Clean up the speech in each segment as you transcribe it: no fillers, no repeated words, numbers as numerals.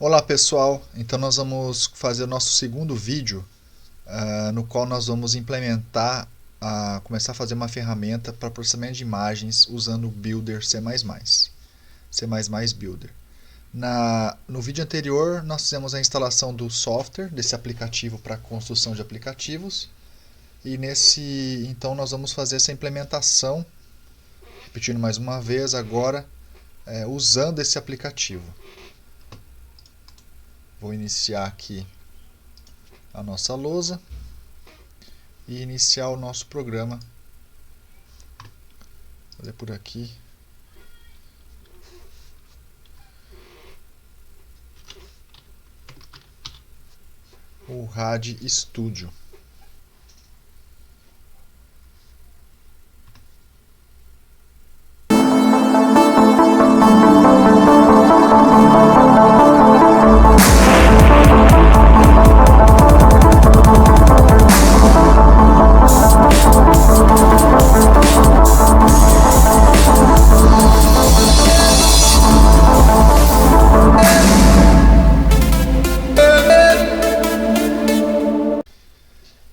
Olá pessoal, então nós vamos fazer o nosso segundo vídeo no qual nós vamos implementar, começar a fazer uma ferramenta para processamento de imagens usando o Builder C++, C++ Builder. No vídeo anterior nós fizemos a instalação do software, desse aplicativo para construção de aplicativos, e então nós vamos fazer essa implementação, repetindo mais uma vez agora, usando esse aplicativo. Vou iniciar aqui a nossa lousa e iniciar o nosso programa. Vou fazer por aqui. O RAD Studio.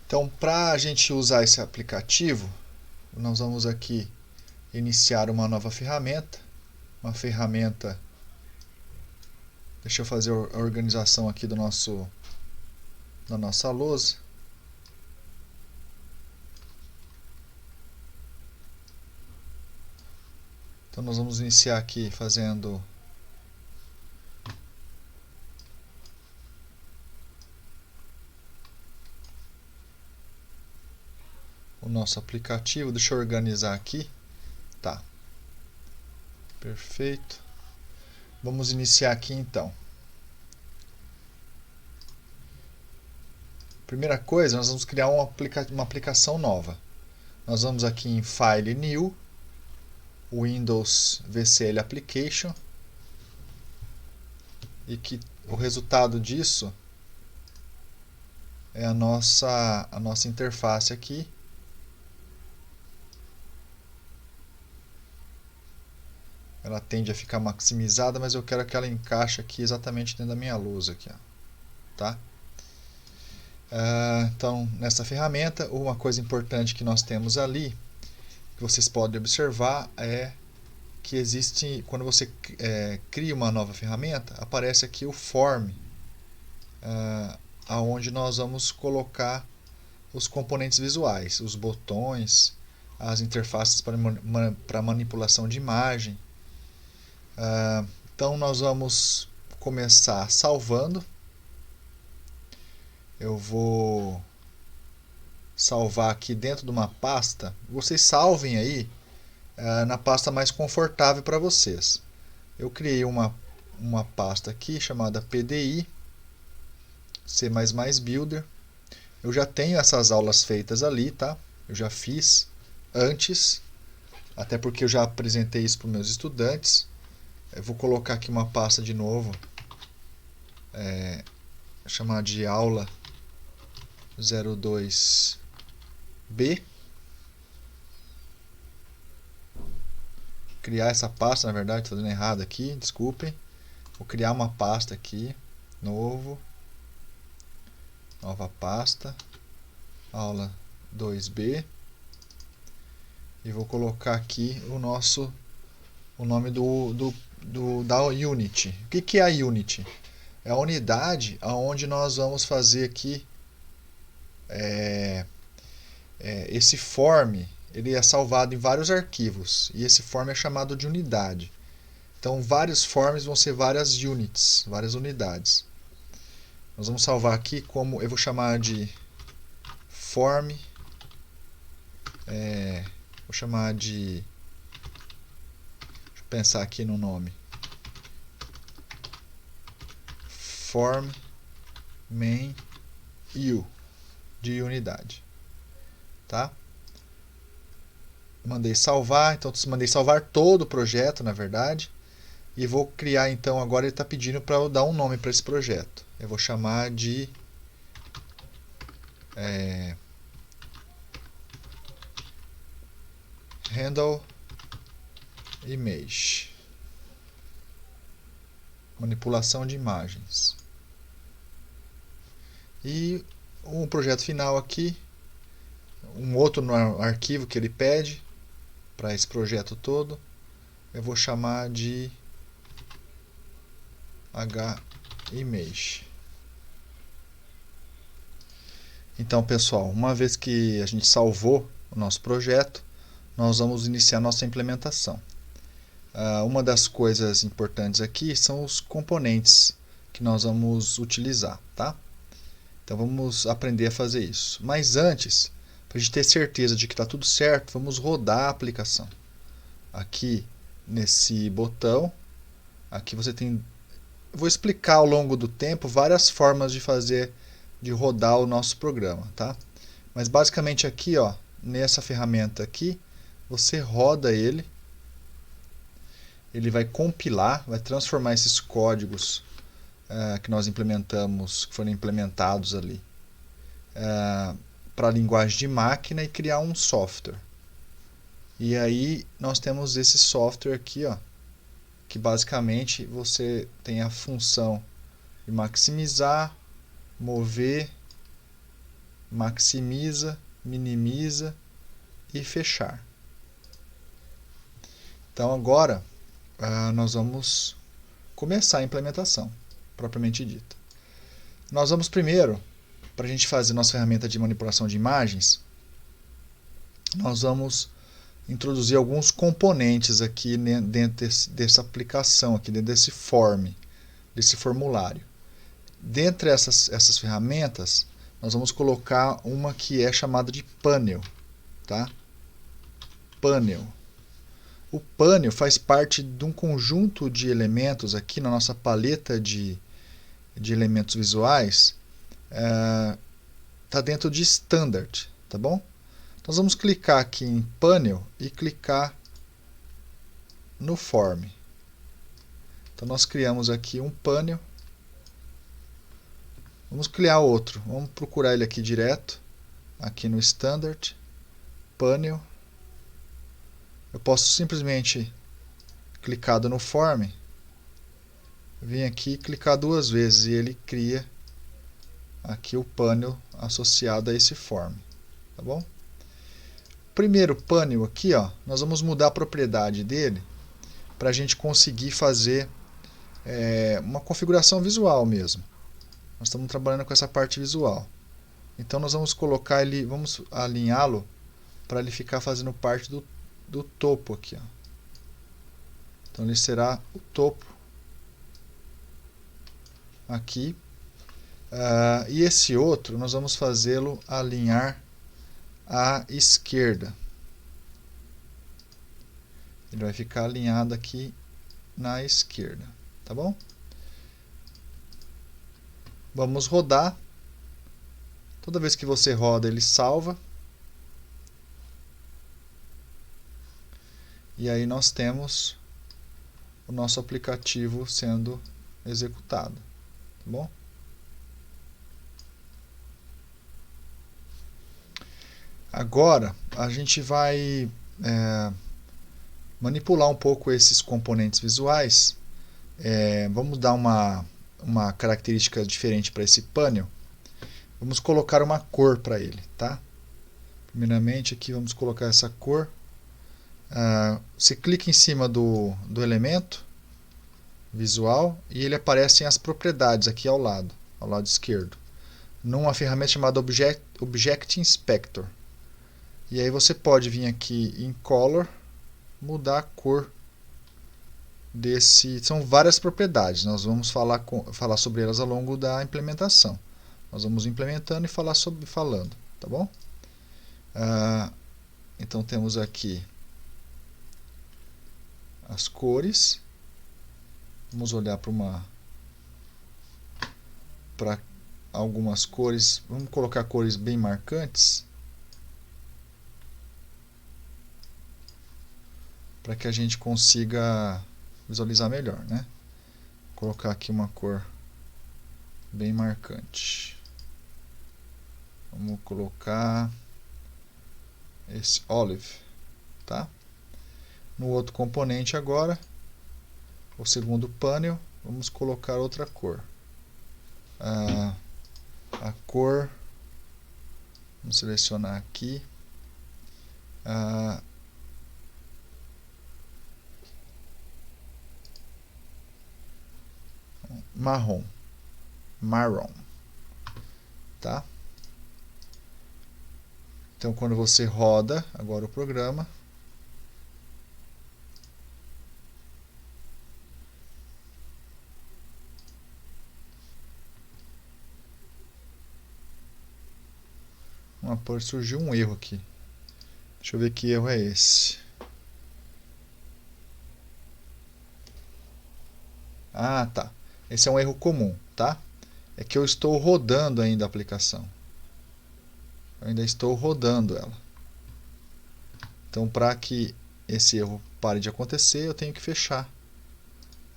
Então, para a gente usar esse aplicativo, nós vamos aqui iniciar uma nova ferramenta. Uma ferramenta. Deixa eu fazer a organização aqui da nossa lousa. Então nós vamos iniciar aqui fazendo o nosso aplicativo. Deixa eu organizar aqui. Tá. Perfeito. Vamos iniciar aqui então. Primeira coisa, nós vamos criar uma aplicação nova. Nós vamos aqui em File New, Windows VCL Application, e que o resultado disso é a nossa interface aqui. Ela tende a ficar maximizada, mas eu quero que ela encaixe aqui exatamente dentro da minha lousa aqui, ó. Tá? Então, nessa ferramenta, uma coisa importante que nós temos ali, que vocês podem observar, é que existe, quando você cria uma nova ferramenta, aparece aqui o Form, aonde nós vamos colocar os componentes visuais, os botões, as interfaces para manipulação de imagem. Então nós vamos começar salvando. Eu vou salvar aqui dentro de uma pasta. Vocês salvem aí na pasta mais confortável para vocês. Eu criei uma pasta aqui chamada PDI C++ Builder. Eu já tenho essas aulas feitas ali, tá? Eu já fiz antes, até porque eu já apresentei isso para os meus estudantes. Eu vou colocar aqui uma pasta de novo, chamar de aula 02B. Criar essa pasta, na verdade, estou fazendo errado aqui, desculpem. Vou criar uma pasta aqui, nova pasta, aula 2B, e vou colocar aqui o nome da Unity. O que é a Unity? É a unidade onde nós vamos fazer aqui esse form. Ele é salvado em vários arquivos e esse form é chamado de unidade. Então vários forms vão ser várias units, várias unidades. Nós vamos salvar aqui como, eu vou chamar de form, vou chamar de, deixa eu pensar aqui no nome, form main u, de unidade, tá? Mandei salvar, então mandei salvar todo o projeto, na verdade, e vou criar então, agora ele está pedindo para eu dar um nome para esse projeto. Eu vou chamar de handle image. manipulação de imagens. E um projeto final aqui, um outro arquivo que ele pede para esse projeto todo, eu vou chamar de HImage. Então, pessoal, uma vez que a gente salvou o nosso projeto, nós vamos iniciar nossa implementação. Uma das coisas importantes aqui são os componentes que nós vamos utilizar, tá? Então vamos aprender a fazer isso. Mas antes, para a gente ter certeza de que está tudo certo, vamos rodar a aplicação. Aqui nesse botão, aqui você tem... Eu vou explicar ao longo do tempo várias formas de rodar o nosso programa, tá? Mas basicamente aqui, ó, nessa ferramenta aqui, você roda ele. Ele vai compilar, vai transformar esses códigos que nós implementamos, que foram implementados ali, para a linguagem de máquina e criar um software. E aí nós temos esse software aqui, ó, que basicamente você tem a função de maximizar, mover, maximiza, minimiza e fechar. Então agora nós vamos começar a implementação propriamente dita. Nós vamos primeiro, para a gente fazer nossa ferramenta de manipulação de imagens, nós vamos introduzir alguns componentes aqui dentro dessa aplicação, aqui dentro desse form, desse formulário. Dentre essas ferramentas, nós vamos colocar uma que é chamada de panel, tá? Panel. O panel faz parte de um conjunto de elementos aqui na nossa paleta de elementos visuais, está dentro de Standard, tá bom? Nós vamos clicar aqui em Panel e clicar no Form. Então nós criamos aqui um panel. Vamos criar outro. Vamos procurar ele aqui direto, aqui no Standard, Panel. Eu posso simplesmente clicado no Form, vim aqui e clicar duas vezes e ele cria aqui o panel associado a esse form, tá bom? Primeiro panel aqui, ó, nós vamos mudar a propriedade dele para a gente conseguir fazer uma configuração visual mesmo. Nós estamos trabalhando com essa parte visual. Então nós vamos colocar ele, vamos alinhá-lo para ele ficar fazendo parte do topo aqui, ó. Então ele será o topo aqui. E esse outro nós vamos fazê-lo alinhar à esquerda. Ele vai ficar alinhado aqui na esquerda, tá bom? Vamos rodar. Toda vez que você roda, ele salva. E aí nós temos o nosso aplicativo sendo executado, tá bom? Agora a gente vai manipular um pouco esses componentes visuais. Vamos dar uma característica diferente para esse painel. Vamos colocar uma cor para ele, tá? Primeiramente aqui vamos colocar essa cor. Você clica em cima do elemento visual e ele aparece as propriedades aqui ao lado esquerdo, numa ferramenta chamada Object Inspector. E aí você pode vir aqui em Color, mudar a cor desse. São várias propriedades, nós vamos falar sobre elas ao longo da implementação. Nós vamos implementando e falando, tá bom? Então temos aqui as cores. Vamos olhar para algumas cores. Vamos colocar cores bem marcantes para que a gente consiga visualizar melhor, né? Vou colocar aqui uma cor bem marcante. Vamos colocar esse olive, tá? No outro componente agora, o segundo panel, Vamos colocar outra cor. A cor, vamos selecionar aqui. Marrom, tá? Então, quando você roda agora o programa, surgiu um erro aqui. Deixa eu ver que erro é esse. Ah, tá. Esse é um erro comum, tá? É que eu estou rodando ainda a aplicação. Eu ainda estou rodando ela. Então, para que esse erro pare de acontecer, eu tenho que fechar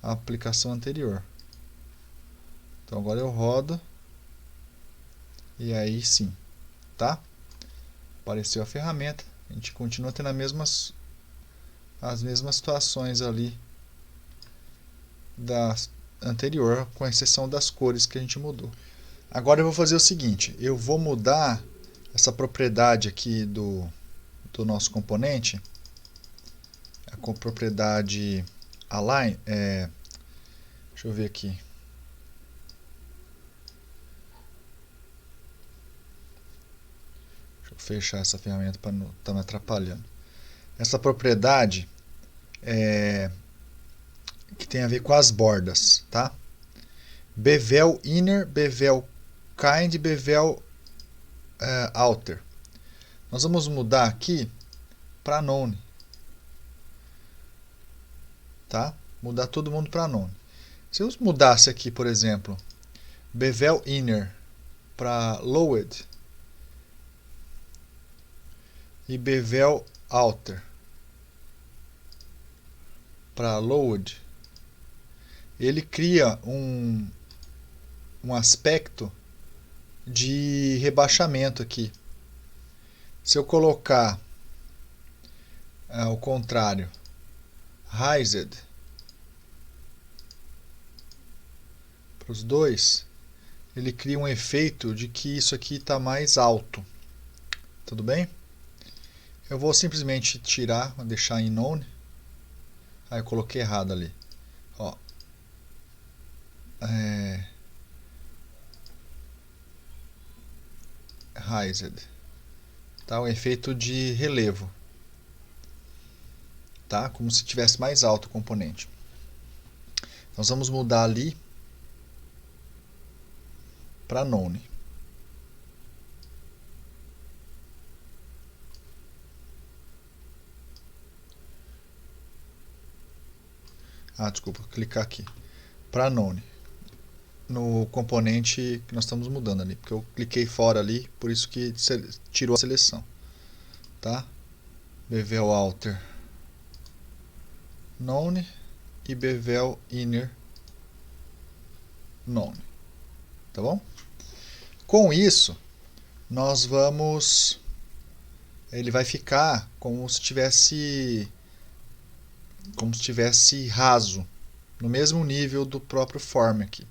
a aplicação anterior. Então, agora eu rodo. E aí sim, tá? Apareceu a ferramenta. A gente continua tendo as mesmas situações ali da anterior, com exceção das cores que a gente mudou. Agora eu vou fazer o seguinte, eu vou mudar essa propriedade aqui do nosso componente, a propriedade align, deixa eu ver aqui. Deixa eu fechar essa ferramenta para não estar me atrapalhando. Essa propriedade que tem a ver com as bordas, tá? Bevel inner, bevel kind, bevel outer. Nós vamos mudar aqui para none, tá? Mudar todo mundo para none. Se eu mudasse aqui, por exemplo, bevel inner para lowered e bevel outer para lowered, ele cria um aspecto de rebaixamento aqui. Se eu colocar ao contrário, raised para os dois, ele cria um efeito de que isso aqui está mais alto. Tudo bem? Eu vou simplesmente tirar, deixar em none. Eu coloquei errado ali. Ó. Raised. Tá? Um efeito de relevo. Tá? Como se tivesse mais alto o componente. Nós vamos mudar ali para none. Desculpa, clicar aqui. Para none. No componente que nós estamos mudando ali. Porque eu cliquei fora ali, por isso que tirou a seleção. Tá? Bevel outer none e bevel inner none. Tá bom? Com isso, nós vamos... Ele vai ficar como se tivesse raso, no mesmo nível do próprio form aqui.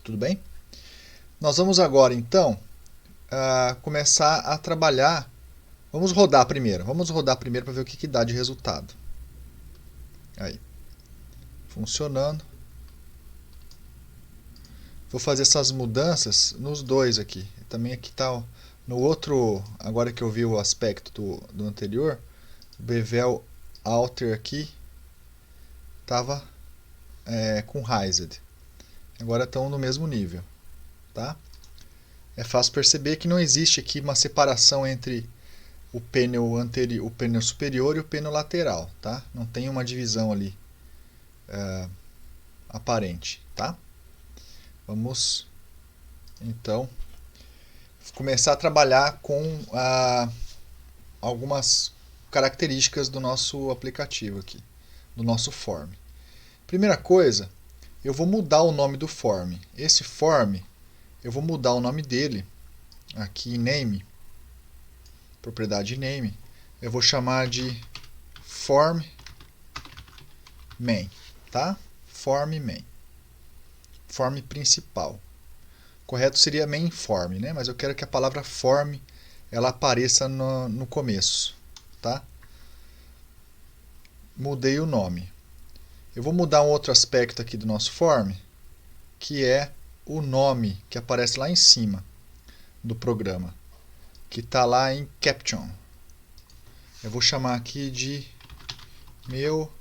Tudo bem? Nós vamos agora, então, começar a trabalhar. Vamos rodar primeiro para ver o que dá de resultado. Aí. Funcionando. Vou fazer essas mudanças nos dois aqui. Também aqui está no outro, agora que eu vi o aspecto do anterior, o bevel outer aqui estava com raised. Agora estão no mesmo nível, tá? É fácil perceber que não existe aqui uma separação entre o pênel anterior, o pênel superior e o pênel lateral, tá? Não tem uma divisão ali aparente, tá? Vamos então começar a trabalhar com algumas características do nosso aplicativo aqui, do nosso form. Primeira coisa, eu vou mudar o nome do form. Esse form, eu vou mudar o nome dele aqui em name, propriedade name. Eu vou chamar de form main, tá? Form main. Form principal. Correto seria main form, né? Mas eu quero que a palavra form ela apareça no começo, tá? Mudei o nome. Eu vou mudar um outro aspecto aqui do nosso form, que é o nome que aparece lá em cima do programa, que está lá em Caption. Eu vou chamar aqui de meu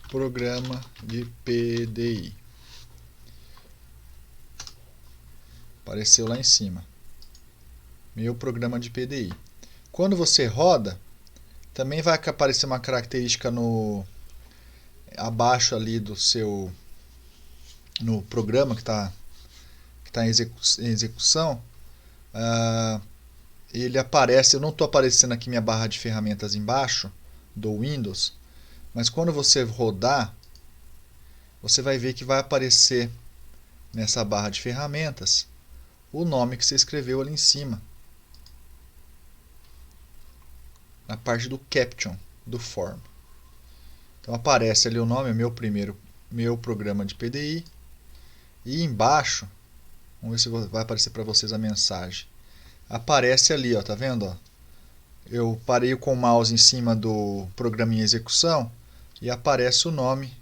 programa de PDI. Apareceu lá em cima. Meu programa de PDI. Quando você roda, também vai aparecer uma característica abaixo ali do seu no programa que está em execução. Ele aparece, eu não estou aparecendo aqui minha barra de ferramentas embaixo do Windows, mas quando você rodar, você vai ver que vai aparecer nessa barra de ferramentas o nome que você escreveu ali em cima, na parte do Caption do form. Então aparece ali o nome, meu programa de PDI, e embaixo, vamos ver se vai aparecer para vocês a mensagem. Aparece ali, ó, tá vendo? Ó? Eu parei com o mouse em cima do programa em execução e aparece o nome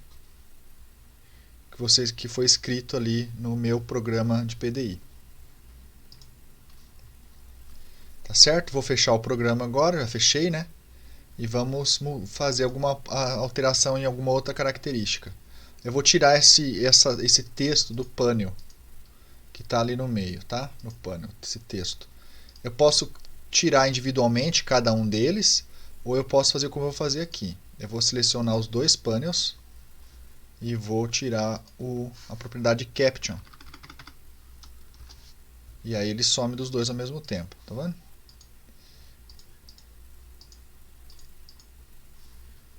que foi escrito ali no meu programa de PDI. Tá certo? Vou fechar o programa agora, já fechei, né? E vamos fazer alguma alteração em alguma outra característica. Eu vou tirar esse texto do panel que está ali no meio, tá? No panel, esse texto. Eu posso tirar individualmente cada um deles, ou eu posso fazer como eu vou fazer aqui. Eu vou selecionar os dois panels e vou tirar a propriedade Caption. E aí ele some dos dois ao mesmo tempo, tá vendo?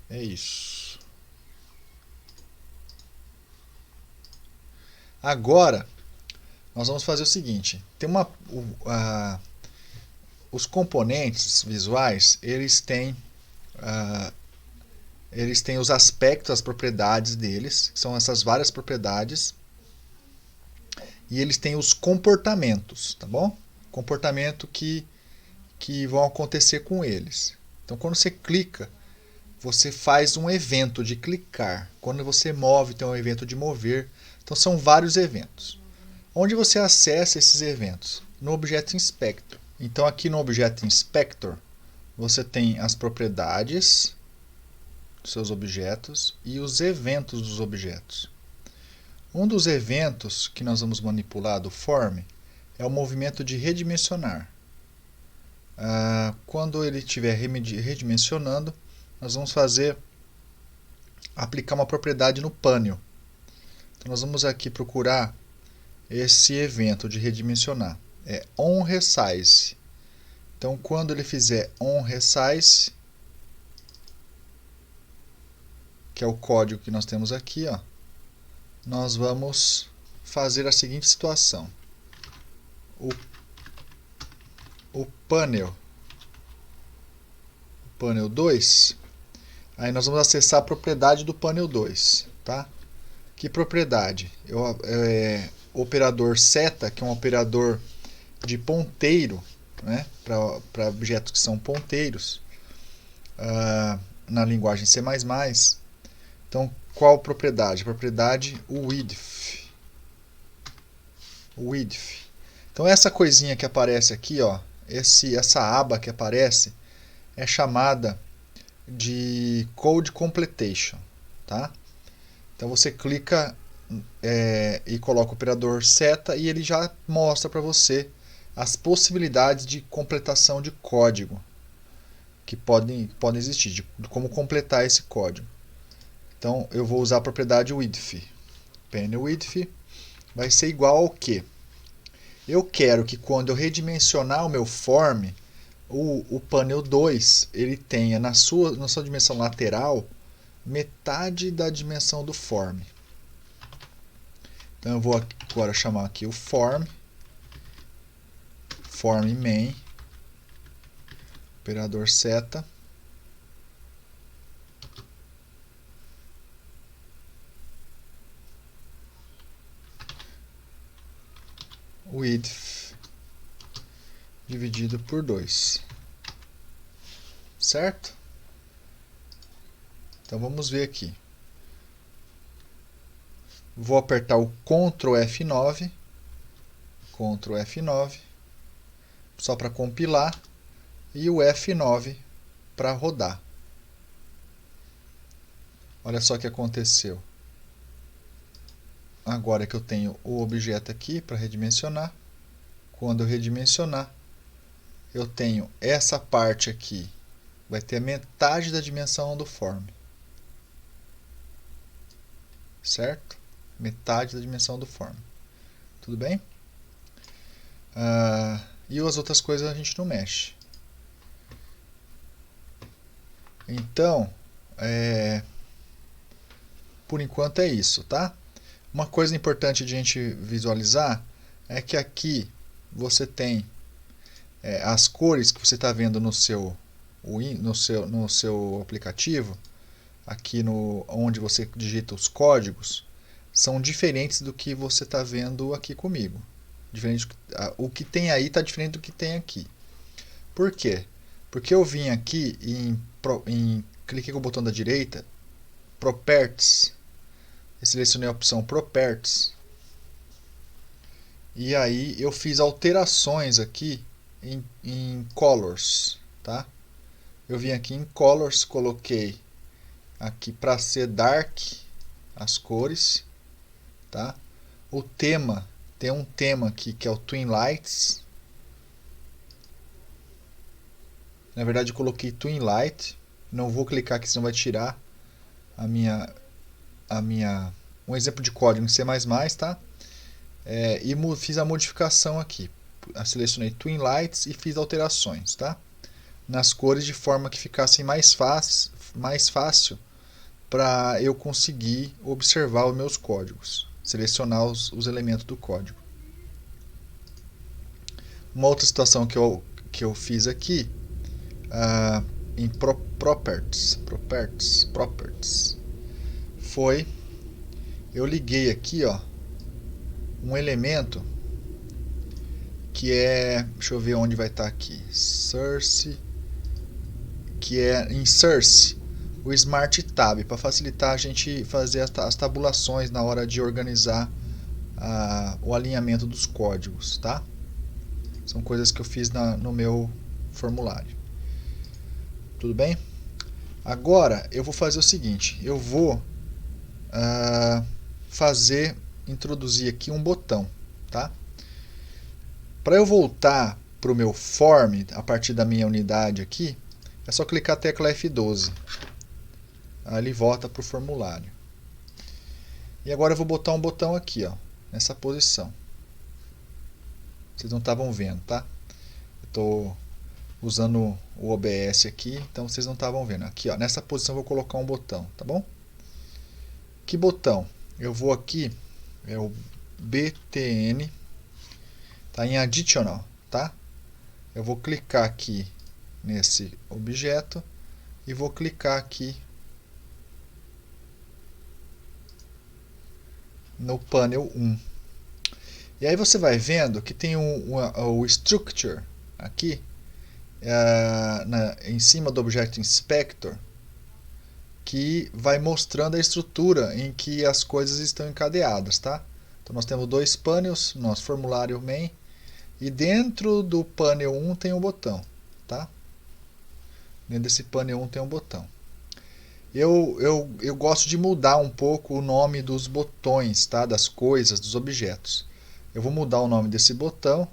É isso. Agora, nós vamos fazer o seguinte. Tem os componentes visuais, eles têm os aspectos, as propriedades deles, que são essas várias propriedades, e eles têm os comportamentos, tá bom? Comportamento que vão acontecer com eles. Então, quando você clica, você faz um evento de clicar. Quando você move, tem um evento de mover. Então, são vários eventos. Onde você acessa esses eventos? No Object Inspector. Então, aqui no Object Inspector, você tem as propriedades dos seus objetos e os eventos dos objetos. Um dos eventos que nós vamos manipular do form é o movimento de redimensionar. Quando ele estiver redimensionando, nós vamos aplicar uma propriedade no panel. Então, nós vamos aqui procurar esse evento de redimensionar. É onResize. Então, quando ele fizer onResize, que é o código que nós temos aqui, ó, nós vamos fazer a seguinte situação. O panel 2, aí nós vamos acessar a propriedade do panel 2, tá? Que propriedade? O operador seta, que é um operador de ponteiro, né, para objetos que são ponteiros, na linguagem C++. Então, qual propriedade? A propriedade width. Então, essa coisinha que aparece aqui, ó, essa aba que aparece, é chamada de Code Completion, tá? Então, você clica e coloca o operador seta e ele já mostra para você as possibilidades de completação de código que podem existir, de como completar esse código. Então, eu vou usar a propriedade width. Panel width vai ser igual ao quê? Eu quero que quando eu redimensionar o meu form, o panel 2 ele tenha na sua dimensão lateral metade da dimensão do form. Então eu vou agora chamar aqui o form main, operador seta, width dividido por 2. Certo? Então vamos ver aqui. Vou apertar o Ctrl F9, Ctrl F9, só para compilar, e o F9 para rodar. Olha só o que aconteceu. Agora que eu tenho o objeto aqui para redimensionar, quando eu redimensionar, eu tenho essa parte aqui, vai ter a metade da dimensão do form. Certo? Metade da dimensão do form. Tudo bem? E as outras coisas a gente não mexe. Então, por enquanto é isso, tá? Uma coisa importante de a gente visualizar é que aqui você tem as cores que você está vendo no seu aplicativo, aqui onde você digita os códigos, são diferentes do que você está vendo aqui comigo. O que tem aí está diferente do que tem aqui. Por quê? Porque eu vim aqui cliquei com o botão da direita, Properties, e selecionei a opção Properties, e aí eu fiz alterações aqui em Colors, tá? Eu vim aqui em Colors, coloquei aqui para ser Dark as cores, tá? O tema, tem um tema aqui que é o Twin Lights. Na verdade eu coloquei Twin Light, não vou clicar aqui senão vai tirar um exemplo de código em C++, tá? E fiz a modificação aqui. Eu selecionei Twin Lights e fiz alterações, tá? Nas cores de forma que ficasse mais fácil para eu conseguir observar os meus códigos, selecionar os elementos do código. Uma outra situação que eu fiz aqui em Properties foi, eu liguei aqui um elemento que deixa eu ver onde vai estar aqui, Source, que é em Source, o Smart Tab, para facilitar a gente fazer as tabulações na hora de organizar o alinhamento dos códigos, tá? São coisas que eu fiz no meu formulário. Tudo bem? Agora eu vou fazer o seguinte, eu vou introduzir aqui um botão, tá? Para eu voltar para o meu form a partir da minha unidade aqui, é só clicar a tecla F12. Aí ele volta para o formulário. E agora eu vou botar um botão aqui, nessa posição. Vocês não estavam vendo, tá? Eu estou usando o OBS aqui, então vocês não estavam vendo. Aqui, nessa posição eu vou colocar um botão, tá bom? Que botão? Eu vou aqui, é o BTN, tá em Additional, tá? Eu vou clicar aqui nesse objeto e vou clicar aqui no panel 1. E aí você vai vendo que tem o Structure aqui, em cima do Object Inspector, que vai mostrando a estrutura em que as coisas estão encadeadas, tá? Então nós temos dois panels, nosso formulário main, e dentro do panel 1 tem um botão, tá? Dentro desse panel 1 tem um botão. Eu gosto de mudar um pouco o nome dos botões, tá? Das coisas, dos objetos. Eu vou mudar o nome desse botão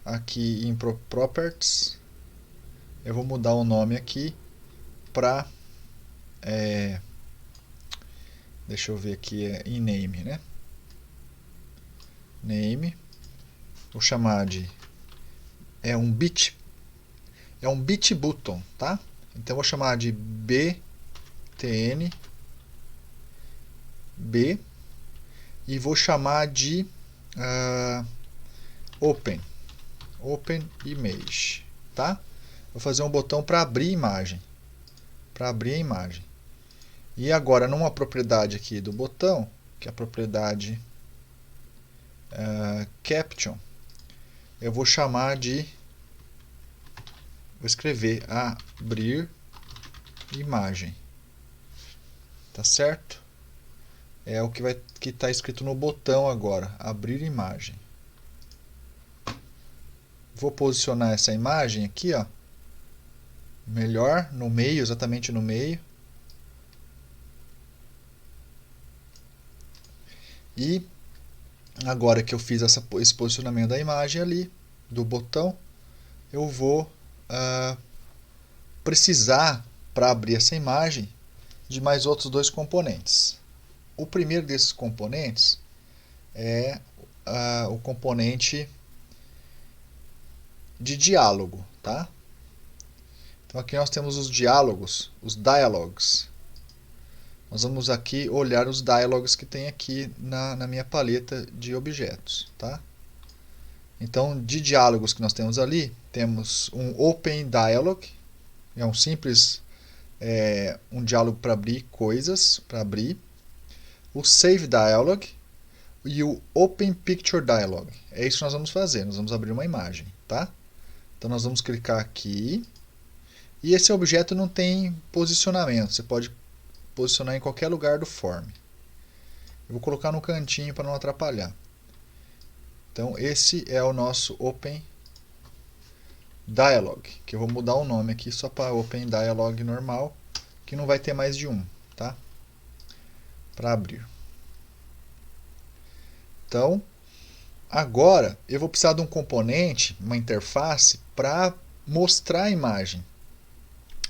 aqui em Properties. Eu vou mudar o nome aqui para deixa eu ver aqui, em name, né? Name. Vou chamar de um bit button, tá? Então vou chamar de btn b e vou chamar de open image, tá? Vou fazer um botão para abrir a imagem. E agora numa propriedade aqui do botão, que é a propriedade caption, eu vou chamar de, vou escrever abrir imagem, tá certo? É o que está escrito no botão agora, abrir imagem. Vou posicionar essa imagem aqui, ó, melhor no meio, exatamente no meio. E agora que eu fiz esse posicionamento da imagem ali, do botão, eu vou precisar, para abrir essa imagem, de mais outros dois componentes. O primeiro desses componentes é o componente de diálogo, tá? Então aqui nós temos os diálogos, os dialogues. Nós vamos aqui olhar os dialogues que tem aqui na minha paleta de objetos, tá? Então, de diálogos que nós temos ali, temos um Open Dialog, é um simples um diálogo para abrir coisas, para abrir. O Save Dialog e o Open Picture Dialog. É isso que nós vamos fazer, nós vamos abrir uma imagem, tá? Então nós vamos clicar aqui. E esse objeto não tem posicionamento, você pode posicionar em qualquer lugar do form. Eu vou colocar no cantinho para não atrapalhar. Então esse é o nosso Open Dialog, que eu vou mudar o nome aqui só para Open Dialog normal, que não vai ter mais de um, tá? Para abrir. Então, agora eu vou precisar de um componente, uma interface, para mostrar a imagem.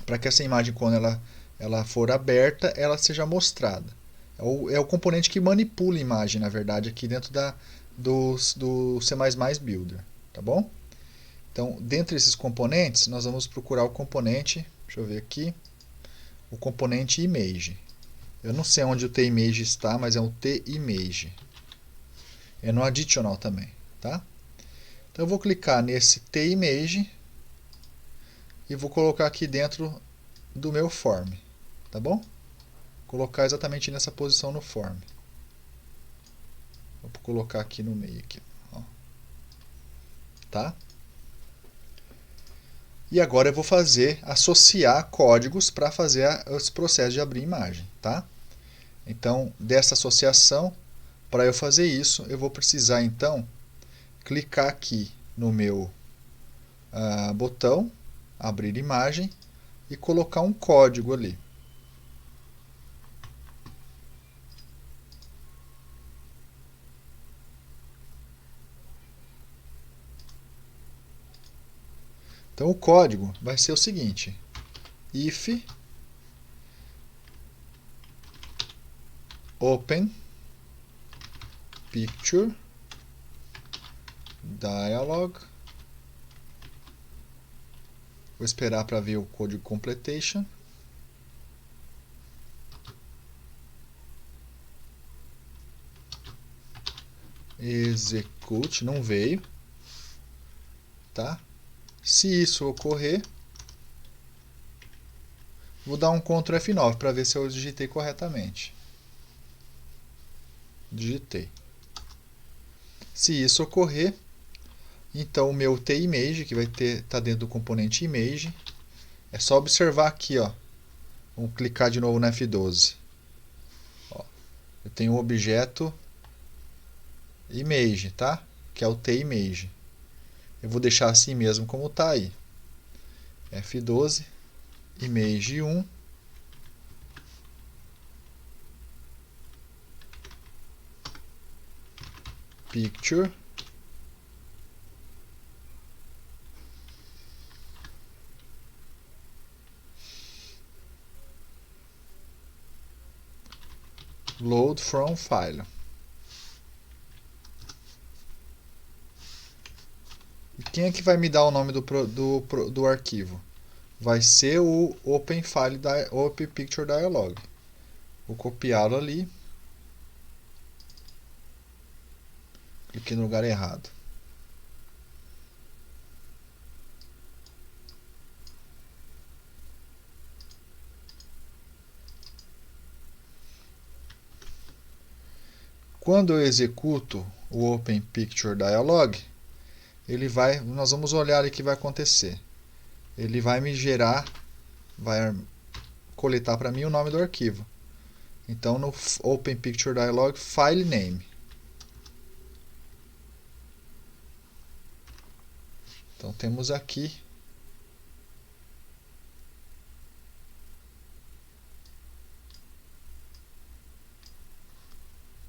Para que essa imagem, quando ela for aberta, ela seja mostrada. É o componente que manipula a imagem, na verdade, aqui dentro do C++ Builder. Tá bom? Então, dentre esses componentes, nós vamos procurar o componente, deixa eu ver aqui, o componente Image. Eu não sei onde o TImage está, mas é um TImage. É no Additional também, tá? Então eu vou clicar nesse TImage e vou colocar aqui dentro do meu form, tá bom? Colocar exatamente nessa posição no form. Vou colocar aqui no meio aqui, ó. Tá? E agora eu vou associar códigos para fazer esse processo de abrir imagem, tá? Então, dessa associação, para eu fazer isso, eu vou precisar então clicar aqui no meu botão, abrir imagem, e colocar um código ali. Então o código vai ser o seguinte: if open picture dialog. Vou esperar para ver o código completion. Execute, não veio, tá? Se isso ocorrer, vou dar um Ctrl F9 para ver se eu digitei corretamente. Digitei. Se isso ocorrer, então o meu TImage, que vai estar dentro do componente Image, é só observar aqui, ó. Vamos clicar de novo no F12. Ó, eu tenho um objeto Image, tá? Que é o TImage. Eu vou deixar assim mesmo como está aí. F12, Image 1. Picture. Load from file. E quem é que vai me dar o nome do arquivo? Vai ser o Open Picture Dialog. Vou copiá-lo ali. Cliquei no lugar errado. Quando eu executo o Open Picture Dialog, nós vamos olhar o que vai acontecer. Ele vai me gerar, vai coletar para mim o nome do arquivo. Então no Open Picture Dialog, File Name. Então temos aqui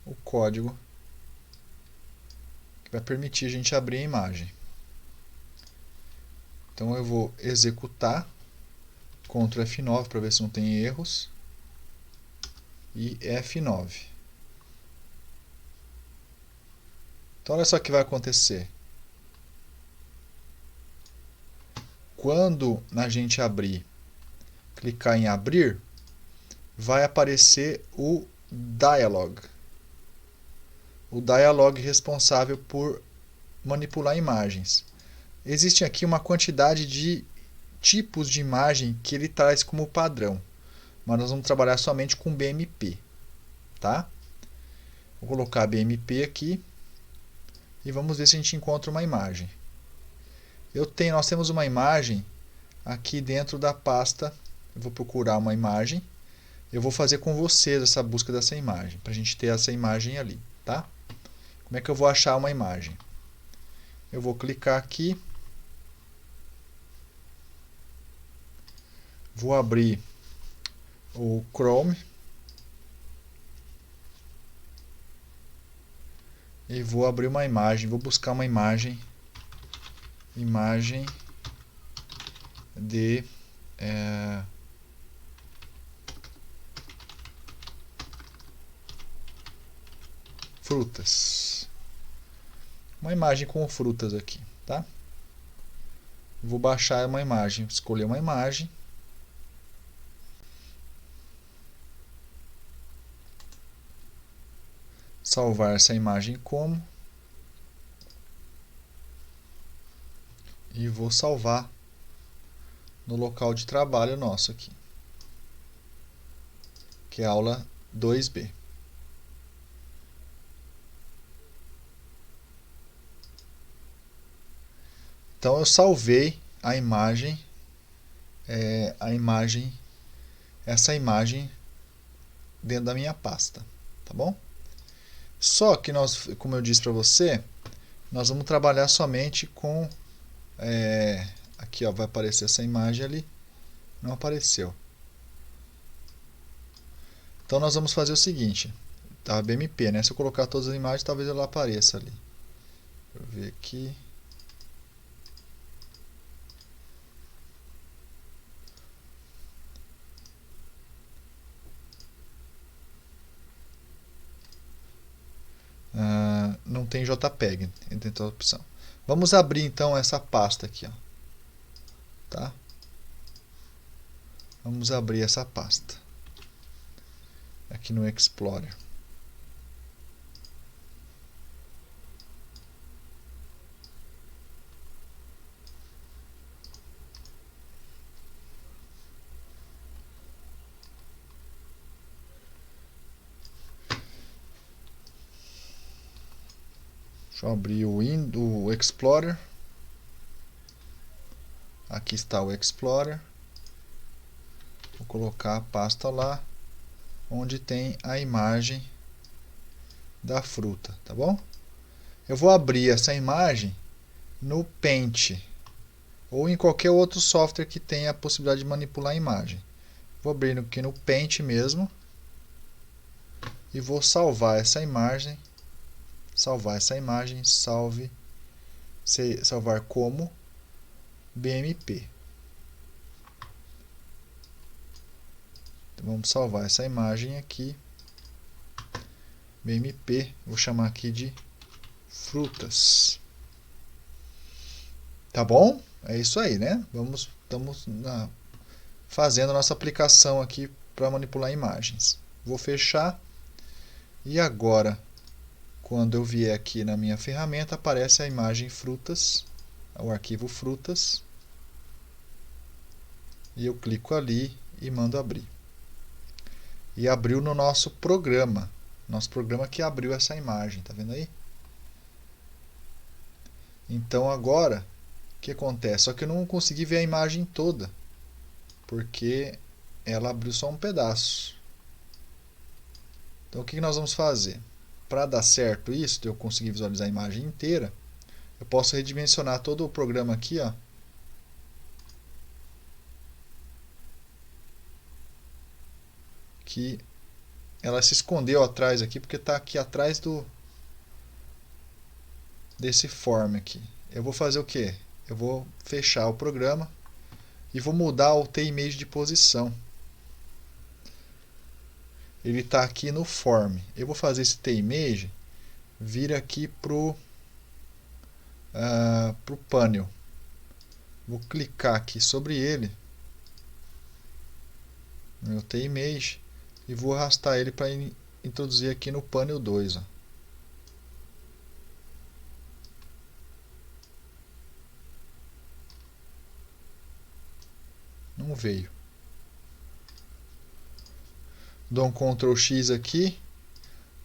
o código que vai permitir a gente abrir a imagem. Então eu vou executar, Ctrl F9 para ver se não tem erros, e F9. Então olha só o que vai acontecer. Quando a gente abrir, clicar em abrir, vai aparecer o dialog. O dialog responsável por manipular imagens. Existe aqui uma quantidade de tipos de imagem que ele traz como padrão, mas nós vamos trabalhar somente com BMP, tá? Vou colocar BMP aqui e vamos ver se a gente encontra uma imagem. Nós temos uma imagem aqui dentro da pasta. Eu vou procurar uma imagem. Eu vou fazer com vocês essa busca dessa imagem, para a gente ter essa imagem ali, tá? Como é que eu vou achar uma imagem? Eu vou clicar aqui. Vou abrir o Chrome. E vou abrir uma imagem. Vou buscar uma imagem. Imagem de frutas. Uma imagem com frutas aqui, tá? Vou baixar uma imagem, escolher uma imagem. Salvar essa imagem como. E vou salvar no local de trabalho nosso aqui, que é a aula 2B. Então eu salvei a imagem, essa imagem dentro da minha pasta, tá bom? Só que como eu disse para você, nós vamos trabalhar somente com aqui, ó, vai aparecer essa imagem ali, não apareceu. Então nós vamos fazer o seguinte, tá, BMP, né? Se eu colocar todas as imagens, talvez ela apareça ali. Deixa eu ver aqui. Não tem JPEG dentro da opção. Vamos abrir então essa pasta aqui, ó. Tá? Vamos abrir essa pasta aqui no Explorer. Deixa eu abrir o Explorer. Aqui está o Explorer. Vou colocar a pasta lá, onde tem a imagem da fruta, tá bom? Eu vou abrir essa imagem no Paint, ou em qualquer outro software que tenha a possibilidade de manipular a imagem. Vou abrir aqui no Paint mesmo, e vou salvar essa imagem. Salvar como BMP. Então, vamos salvar essa imagem aqui, BMP, vou chamar aqui de frutas. Tá bom? É isso aí, né? Estamos fazendo a nossa aplicação aqui para manipular imagens. Vou fechar. E agora, quando eu vier aqui na minha ferramenta, aparece a imagem frutas, o arquivo frutas. E eu clico ali e mando abrir. E abriu no nosso programa. Nosso programa que abriu essa imagem, tá vendo aí? Então agora, o que acontece? Só que eu não consegui ver a imagem toda, porque ela abriu só um pedaço. Então o que nós vamos fazer? Para dar certo isso, de eu conseguir visualizar a imagem inteira, eu posso redimensionar todo o programa aqui, ó. Que ela se escondeu atrás aqui, porque está aqui atrás desse form aqui. Eu vou fazer o que? Eu vou fechar o programa e vou mudar o TImage de posição. Ele está aqui no form. Eu vou fazer esse TImage vir aqui pro panel. Vou clicar aqui sobre ele, no meu TImage, e vou arrastar ele para introduzir aqui no panel 2. Ó. Não veio. Dou um Ctrl X aqui,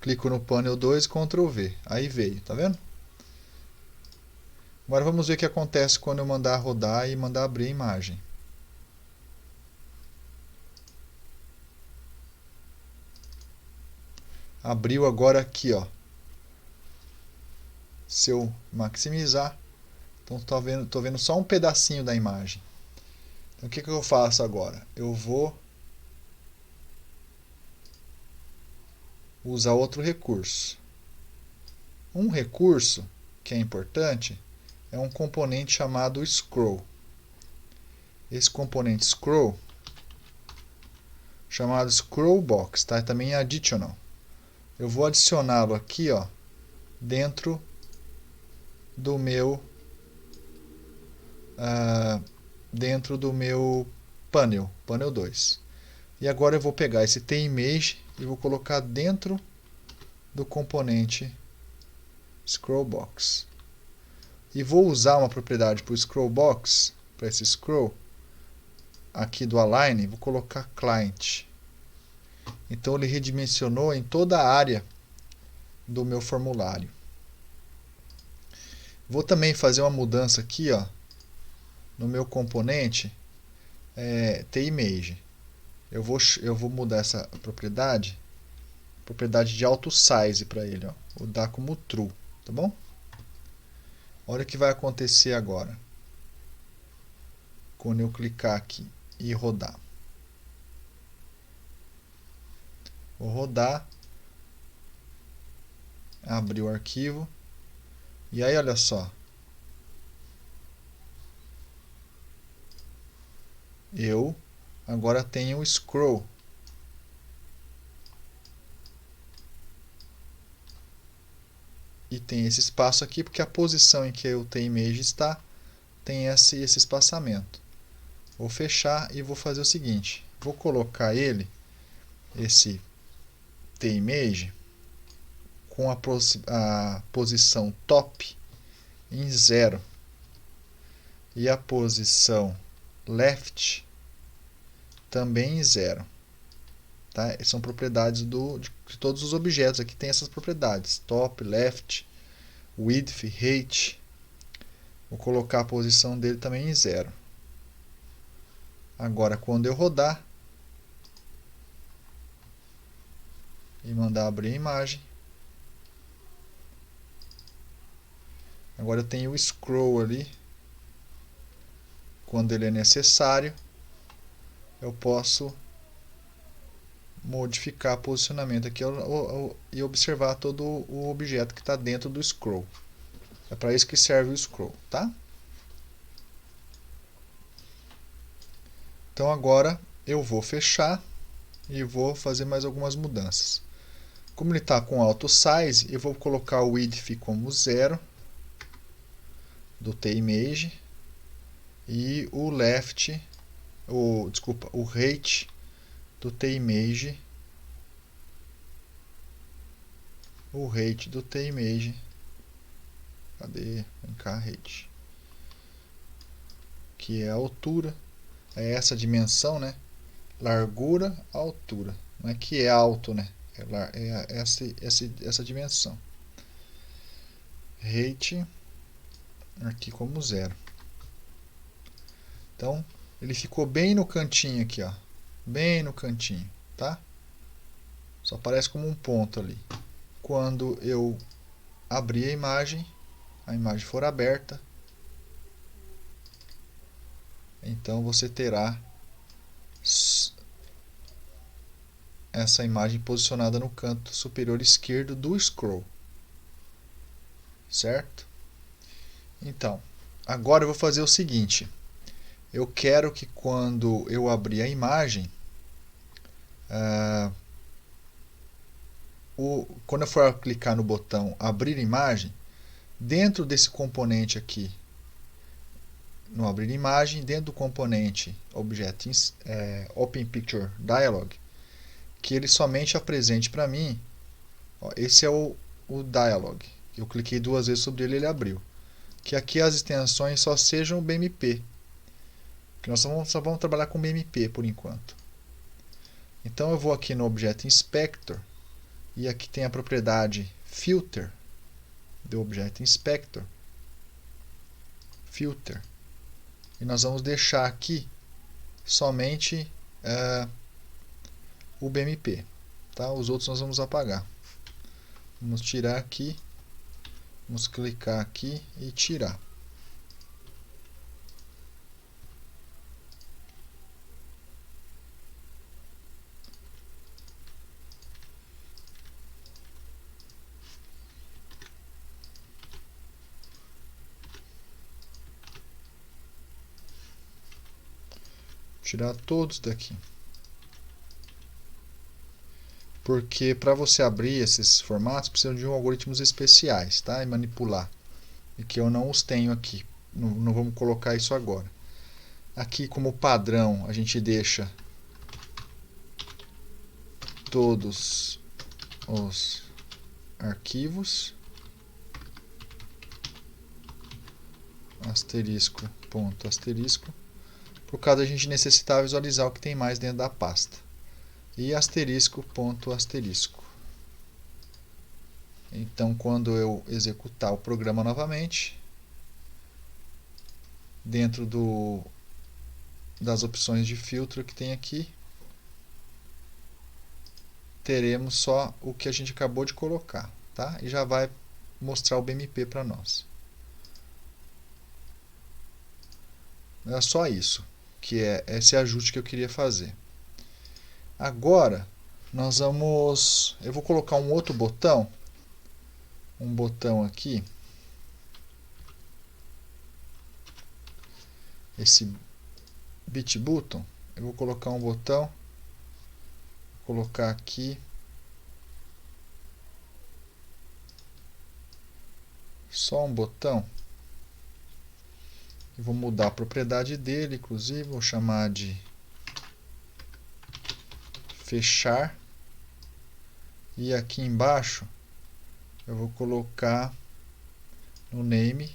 clico no panel 2 e Ctrl V. Aí veio, tá vendo? Agora vamos ver o que acontece quando eu mandar rodar e mandar abrir a imagem. Abriu agora aqui, ó. Se eu maximizar, então tô vendo só um pedacinho da imagem. Então o que eu faço agora? Eu vou usar outro recurso. Um recurso que é importante é um componente chamado scroll. Esse componente scroll, chamado scrollbox, tá? Também é additional. Eu vou adicioná-lo aqui, ó, dentro do meu panel 2. E agora eu vou pegar esse TImage e vou colocar dentro do componente scrollbox. E vou usar uma propriedade para o scrollbox, para esse scroll, aqui do align, vou colocar client. Então ele redimensionou em toda a área do meu formulário. Vou também fazer uma mudança aqui, ó, no meu componente TImage. Eu vou mudar essa propriedade de auto size para ele, ó. Vou dar como true, tá bom? Olha o que vai acontecer agora quando eu clicar aqui e rodar. Vou rodar, abrir o arquivo e aí olha só, eu agora tenho o scroll. E tem esse espaço aqui porque a posição em que o TImage está tem esse espaçamento. Vou fechar e vou fazer o seguinte, vou colocar esse TImage com a posição top em 0 e a posição left também em 0. Tá? São propriedades de todos os objetos. Aqui tem essas propriedades: top, left, width, height. Vou colocar a posição dele também em 0. Agora, quando eu rodar e mandar abrir a imagem, agora eu tenho o scroll ali. Quando ele é necessário, eu posso modificar o posicionamento aqui e observar todo o objeto que está dentro do scroll. É para isso que serve o scroll, tá? Então agora eu vou fechar e vou fazer mais algumas mudanças. Como ele está com auto size, eu vou colocar o width como 0 do TImage e o left, o height do TImage, cadê? Vem cá, height, que é a altura, é essa dimensão, né? Largura, altura, não é que é alto, né? É essa dimensão. Height aqui como 0. Então, ele ficou bem no cantinho aqui, ó, bem no cantinho, tá? Só aparece como um ponto ali. Quando eu abrir a imagem for aberta, então você terá essa imagem posicionada no canto superior esquerdo do scroll, certo? Então, agora eu vou fazer o seguinte: eu quero que quando eu abrir a imagem, quando eu for clicar no botão abrir imagem, dentro desse componente aqui, no abrir imagem, dentro do componente Open Picture Dialog, que ele somente apresente para mim, ó, esse é o Dialog. Eu cliquei 2 vezes sobre ele, ele abriu. Que aqui as extensões só sejam BMP, que nós só vamos trabalhar com BMP por enquanto. Então eu vou aqui no Object Inspector, e aqui tem a propriedade Filter do Object Inspector, Filter, e nós vamos deixar aqui somente o BMP, tá? Os outros nós vamos apagar. Vamos tirar aqui, vamos clicar aqui e tirar. Tirar todos daqui. Porque para você abrir esses formatos precisa de algoritmos especiais, tá? E manipular. E que eu não os tenho aqui. Não vamos colocar isso agora. Aqui como padrão a gente deixa todos os arquivos, asterisco, ponto, asterisco, por causa a gente necessitar visualizar o que tem mais dentro da pasta. E asterisco, ponto, asterisco. Então, quando eu executar o programa novamente, dentro das opções de filtro que tem aqui, teremos só o que a gente acabou de colocar, tá? E já vai mostrar o BMP para nós. É só isso, que é esse ajuste que eu queria fazer. Agora, eu vou colocar um outro botão, aqui, esse Bit Button. Eu vou colocar um botão, vou colocar aqui, só um botão, e vou mudar a propriedade dele, inclusive, vou chamar de fechar, e aqui embaixo eu vou colocar no name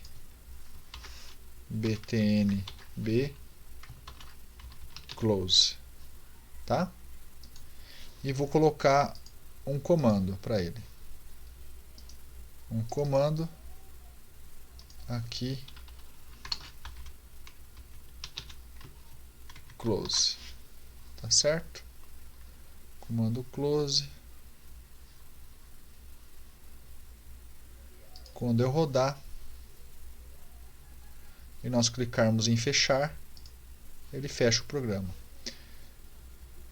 btnb close, tá? E vou colocar um comando para ele, um comando aqui, close, tá certo? Comando close. Quando eu rodar e nós clicarmos em fechar, ele fecha o programa.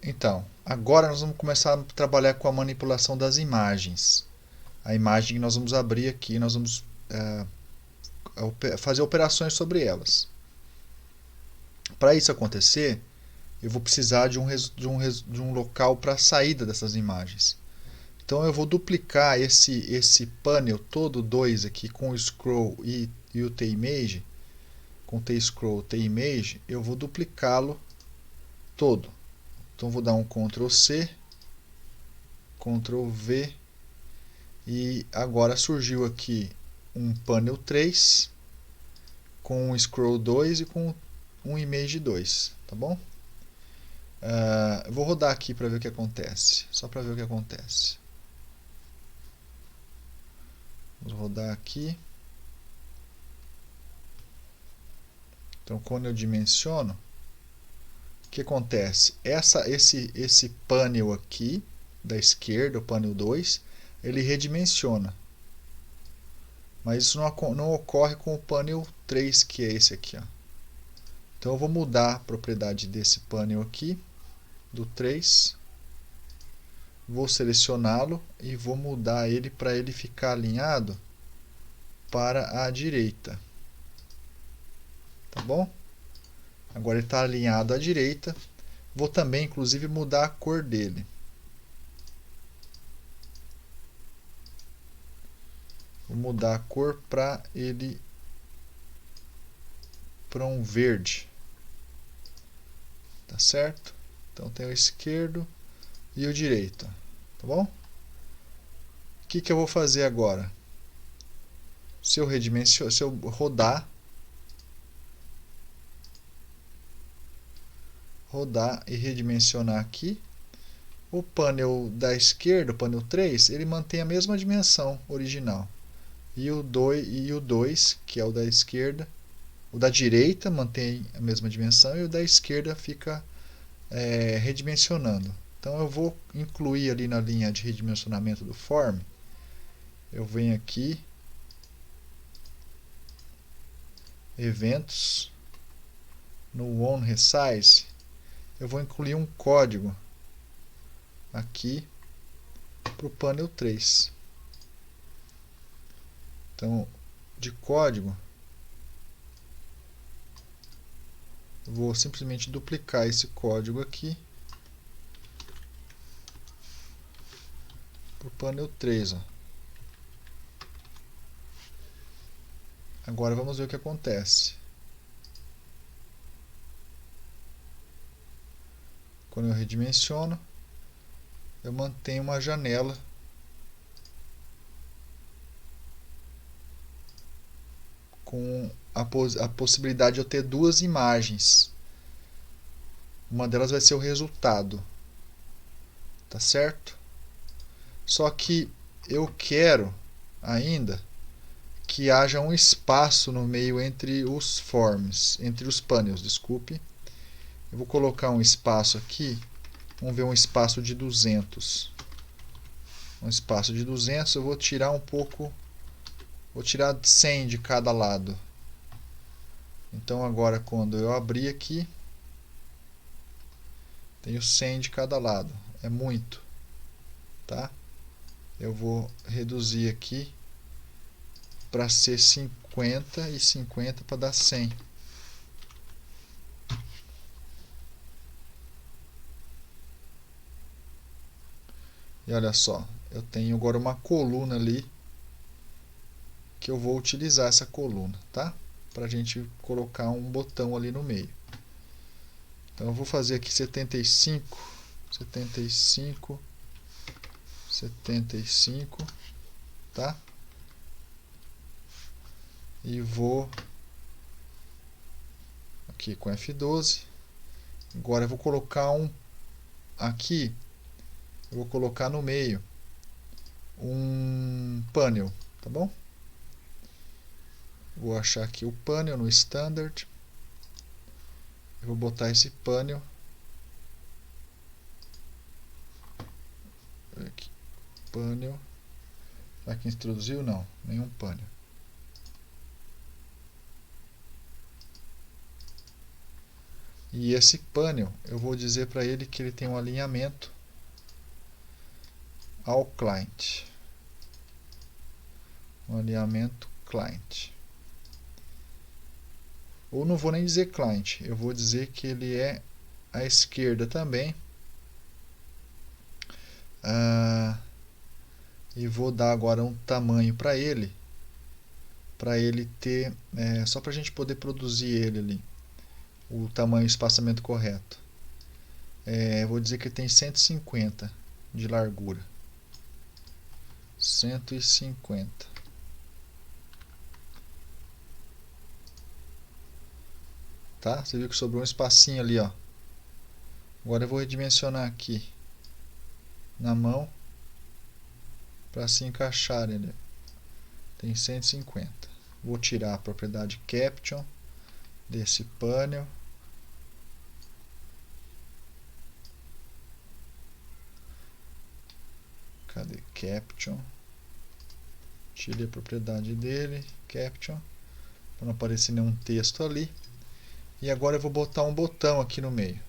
Então, agora nós vamos começar a trabalhar com a manipulação das imagens. A imagem que nós vamos abrir aqui, nós vamos fazer operações sobre elas. Para isso acontecer, eu vou precisar de um local para a saída dessas imagens. Então eu vou duplicar esse panel todo 2 aqui com o scroll e o TImage, com tscroll TImage, eu vou duplicá-lo todo. Então vou dar um Ctrl C, Ctrl V, e agora surgiu aqui um panel 3 com um scroll 2 e com um image 2, tá bom? Eu vou rodar aqui para ver o que acontece, só para ver o que acontece. Vou rodar aqui. Então, quando eu dimensiono, o que acontece? Esse painel aqui, da esquerda, o painel 2, ele redimensiona. Mas isso não ocorre com o painel 3, que é esse aqui. Ó. Então eu vou mudar a propriedade desse painel aqui, do 3. Vou selecioná-lo e vou mudar ele para ele ficar alinhado para a direita. Tá bom? Agora ele está alinhado à direita. Vou também, inclusive, mudar a cor dele. Vou mudar a cor para ele para um verde. Tá certo? Então tem o esquerdo e o direito. Tá bom? O que eu vou fazer agora? Se eu rodar e redimensionar aqui, o painel da esquerda, o painel 3, ele mantém a mesma dimensão original. E o 2, que é o da esquerda, o da direita mantém a mesma dimensão e o da esquerda fica redimensionando. Então eu vou incluir ali na linha de redimensionamento do form, eu venho aqui, eventos, no onResize, eu vou incluir um código aqui para o painel 3. Então, de código, vou simplesmente duplicar esse código aqui para o painel 3. Ó. Agora vamos ver o que acontece. Quando eu redimensiono, eu mantenho uma janela com a possibilidade de eu ter duas imagens. Uma delas vai ser o resultado. Tá certo? Só que eu quero ainda que haja um espaço no meio entre os forms, entre os painels, desculpe. Eu vou colocar um espaço aqui, vamos ver um espaço de 200. Um espaço de 200, eu vou tirar um pouco, vou tirar 100 de cada lado. Então agora quando eu abrir aqui, tenho 100 de cada lado, é muito, tá? Eu vou reduzir aqui para ser 50 e 50 para dar 100. E olha só, eu tenho agora uma coluna ali que eu vou utilizar essa coluna, tá? Para a gente colocar um botão ali no meio. Então eu vou fazer aqui 75, 75, 75, tá? E vou aqui com F12. Agora eu vou colocar aqui, eu vou colocar no meio um painel, tá bom? Vou achar aqui o painel no Standard. Eu vou botar esse painel aqui. Painel. Será que introduziu? Não, nenhum painel. E esse painel, eu vou dizer para ele que ele tem um alinhamento ao client. Um alinhamento client. Ou não vou nem dizer client, eu vou dizer que ele é à esquerda também. E vou dar agora um tamanho para ele ter, só para a gente poder produzir ele ali, o tamanho e espaçamento correto. Vou dizer que ele tem 150 de largura. 150. Tá? Você viu que sobrou um espacinho ali, ó. Agora eu vou redimensionar aqui na mão para se encaixar ele. Tem 150. Vou tirar a propriedade caption desse painel. Cadê? Caption. Tire a propriedade dele. Caption. Para não aparecer nenhum texto ali. E agora eu vou botar um botão aqui no meio.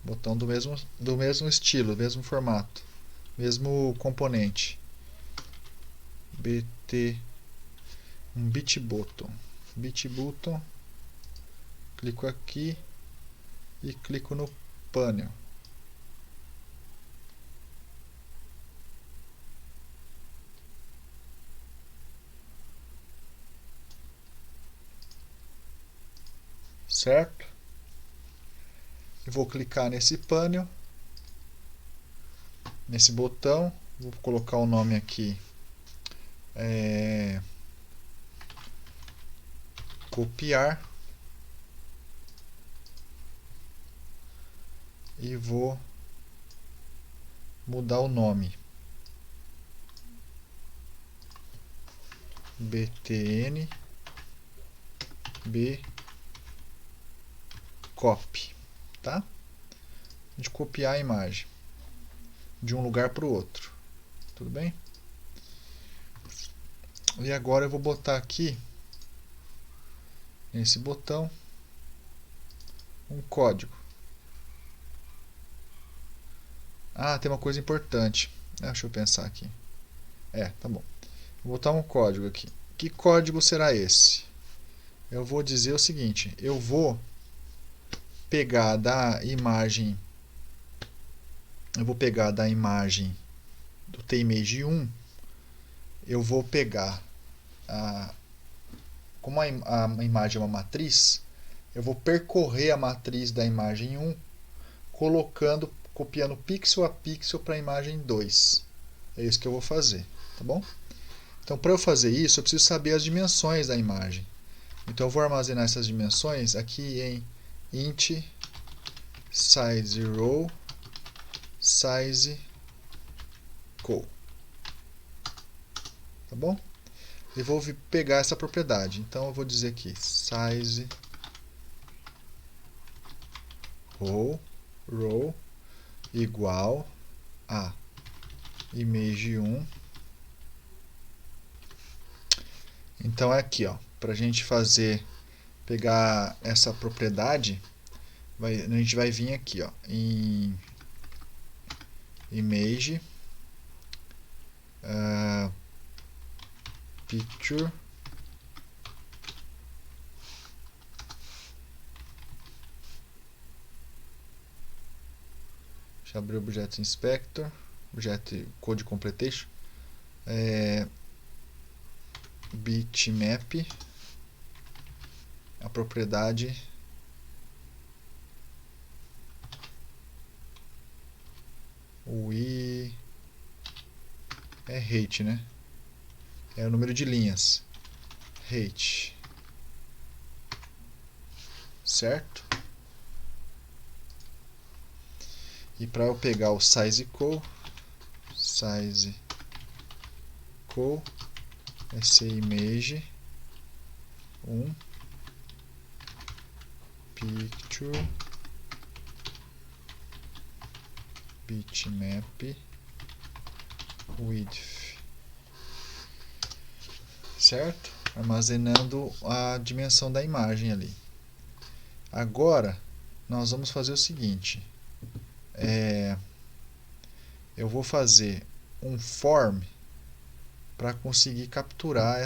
Botão do mesmo estilo, mesmo formato. Mesmo componente. Um BitButton. BitButton. Clico aqui e clico no painel. Certo? Eu vou clicar nesse painel, nesse botão, vou colocar o nome aqui, copiar, e vou mudar o nome, btn b copy, tá? De copiar a imagem de um lugar para o outro, tudo bem? E agora eu vou botar aqui nesse botão um código. Ah, tem uma coisa importante. Deixa eu pensar aqui. Tá bom. Vou botar um código aqui. Que código será esse? Eu vou dizer o seguinte: eu vou pegar da imagem do TImage 1, eu vou pegar como a imagem é uma matriz, eu vou percorrer a matriz da imagem 1 copiando pixel a pixel para a imagem 2. É isso que eu vou fazer, tá bom? Então, para eu fazer isso, eu preciso saber as dimensões da imagem. Então, eu vou armazenar essas dimensões aqui em int size row size co. Tá bom? E vou pegar essa propriedade. Então, eu vou dizer aqui size row igual a image 1. Então é aqui, ó, para a gente pegar essa propriedade, a gente vai vir aqui, ó, em image picture deixa eu abrir o Object Inspector, Object Code Completion, bitmap, a propriedade height, né? É o número de linhas. Height. Certo? E para eu pegar o size co vai ser image 1 picture bitmap width. Certo? Armazenando a dimensão da imagem ali. Agora nós vamos fazer o seguinte: eu vou fazer um form para conseguir capturar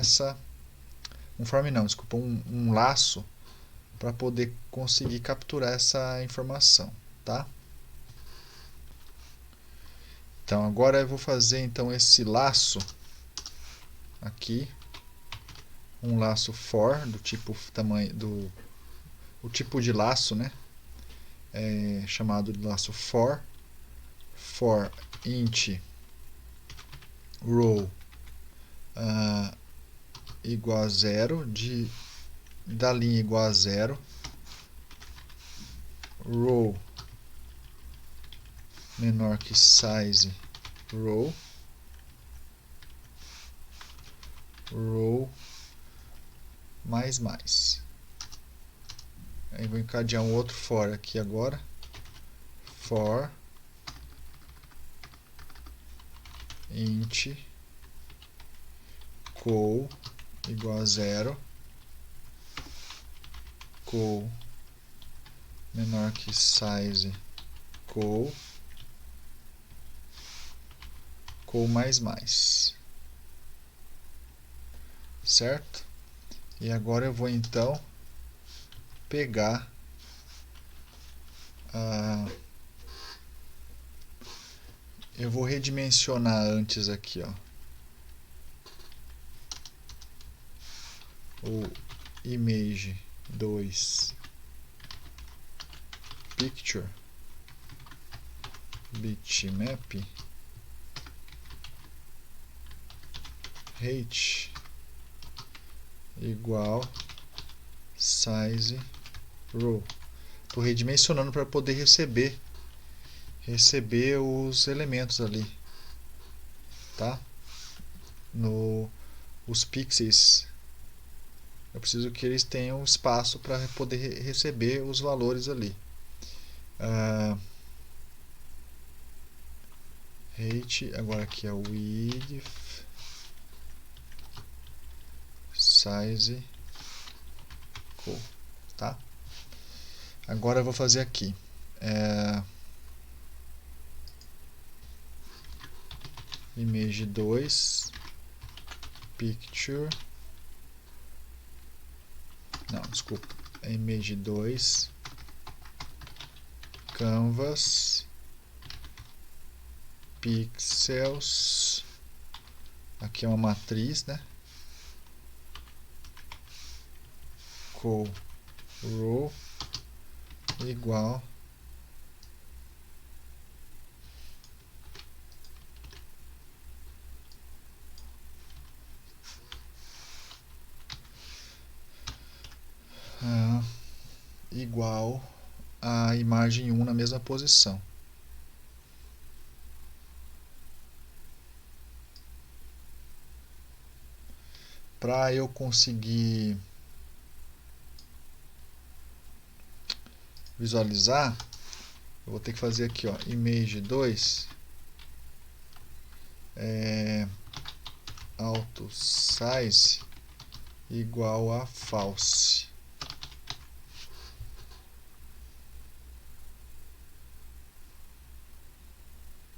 um laço para poder conseguir capturar essa informação, tá? Então agora eu vou fazer esse laço aqui, um laço for do tipo o tipo de laço, né? Chamado de laço for int row igual a 0, da linha igual a 0, row menor que size row mais Aí vou encadear um outro for aqui agora. For int col igual a 0, col menor que size col mais, certo? E agora eu vou então pegar eu vou redimensionar antes aqui, ó, o image 2 picture bitmap height igual size row. Estou redimensionando para poder receber os elementos ali, tá? Os pixels, eu preciso que eles tenham espaço para poder receber os valores ali. Height, agora aqui é o width size col, tá? Agora eu vou fazer aqui image 2 picture, não, desculpa, image 2 canvas pixels, aqui é uma matriz, né? Col row igual a imagem 1 na mesma posição. Para eu conseguir visualizar, eu vou ter que fazer aqui, ó, image 2 auto size igual a false.